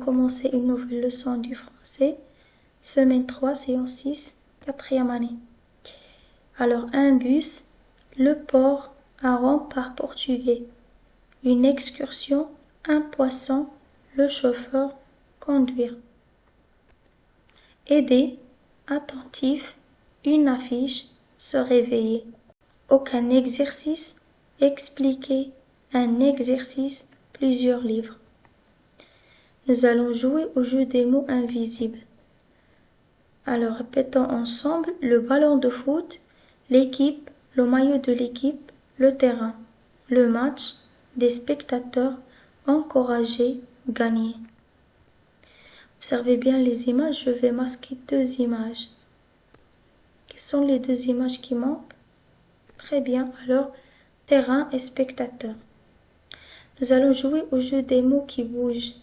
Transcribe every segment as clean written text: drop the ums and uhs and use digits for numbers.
Commencer une nouvelle leçon du français. Semaine 3, séance 6, 4e année. Alors, un bus, le port, un rempart portugais, une excursion, un poisson, le chauffeur, conduire. Aider, attentif, une affiche, se réveiller. Aucun exercice, expliquer, un exercice, plusieurs livres. Nous allons jouer au jeu des mots invisibles. Alors répétons ensemble le ballon de foot, l'équipe, le maillot de l'équipe, le terrain, le match, des spectateurs, encourager, gagner. Observez bien les images, je vais masquer 2 images. Quelles sont les 2 images qui manquent? Très bien, alors terrain et spectateur. Nous allons jouer au jeu des mots qui bougent.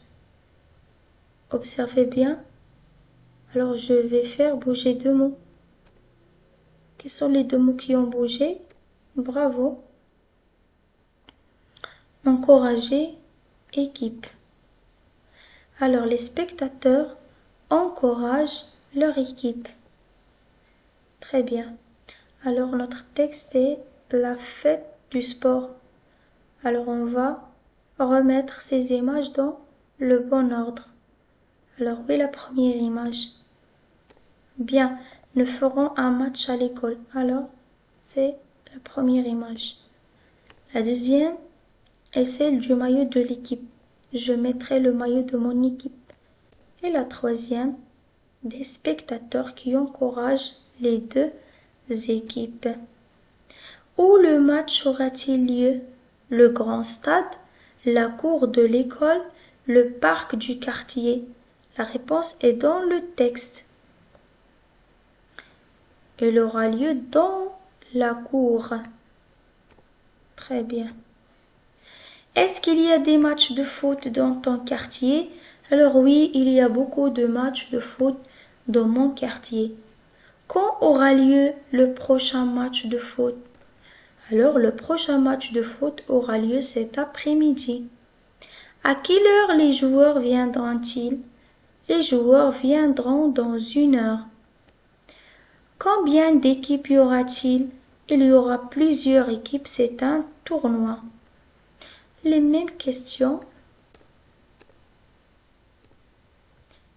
Observez bien. Alors je vais faire bouger 2 mots. Quels sont les 2 mots qui ont bougé? Bravo. Encourager, équipe. Alors les spectateurs encouragent leur équipe. Très bien. Alors notre texte est la fête du sport. Alors on va remettre ces images dans le bon ordre. Alors oui, la première image. Bien, nous ferons un match à l'école. Alors, c'est la première image. La deuxième est celle du maillot de l'équipe. Je mettrai le maillot de mon équipe. Et la troisième, des spectateurs qui encouragent les 2 équipes. Où le match aura-t-il lieu? Le grand stade, la cour de l'école, le parc du quartier. La réponse est dans le texte. Il aura lieu dans la cour. Très bien. Est-ce qu'il y a des matchs de foot dans ton quartier? Alors oui, il y a beaucoup de matchs de foot dans mon quartier. Quand aura lieu le prochain match de foot? Alors le prochain match de foot aura lieu cet après-midi. À quelle heure les joueurs viendront-ils? Les joueurs viendront dans 1 heure. Combien d'équipes y aura-t-il? Il y aura plusieurs équipes, c'est un tournoi. Les mêmes questions.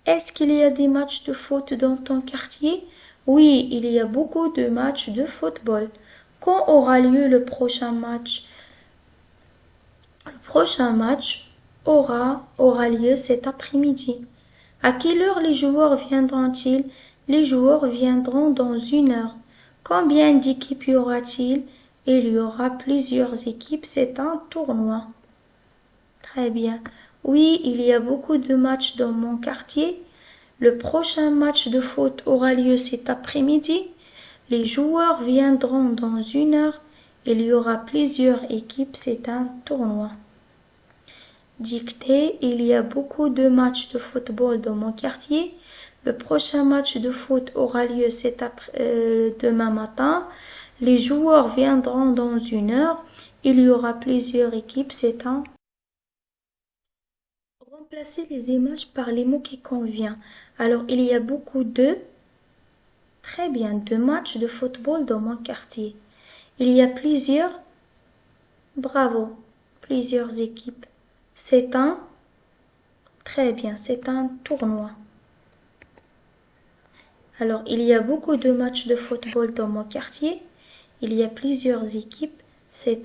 Est-ce qu'il y a des matchs de foot dans ton quartier? Oui, il y a beaucoup de matchs de football. Quand aura lieu le prochain match? Le prochain match aura lieu cet après-midi. À quelle heure les joueurs viendront-ils? Les joueurs viendront dans 1 heure. Combien d'équipes y aura-t-il? Il y aura plusieurs équipes, c'est un tournoi. Très bien. Oui, il y a beaucoup de matchs dans mon quartier. Le prochain match de foot aura lieu cet après-midi. Les joueurs viendront dans 1 heure. Il y aura plusieurs équipes, c'est un tournoi. Dictée, il y a beaucoup de matchs de football dans mon quartier. Le prochain match de foot aura lieu demain matin. Les joueurs viendront dans 1 heure. Il y aura plusieurs équipes, c'est un... Remplacez les images par les mots qui conviennent. Alors, il y a beaucoup de... Très bien, de matchs de football dans mon quartier. Il y a plusieurs... Bravo, plusieurs équipes. C'est un... Très bien, c'est un tournoi. Alors, il y a beaucoup de matchs de football dans mon quartier. Il y a plusieurs équipes. C'est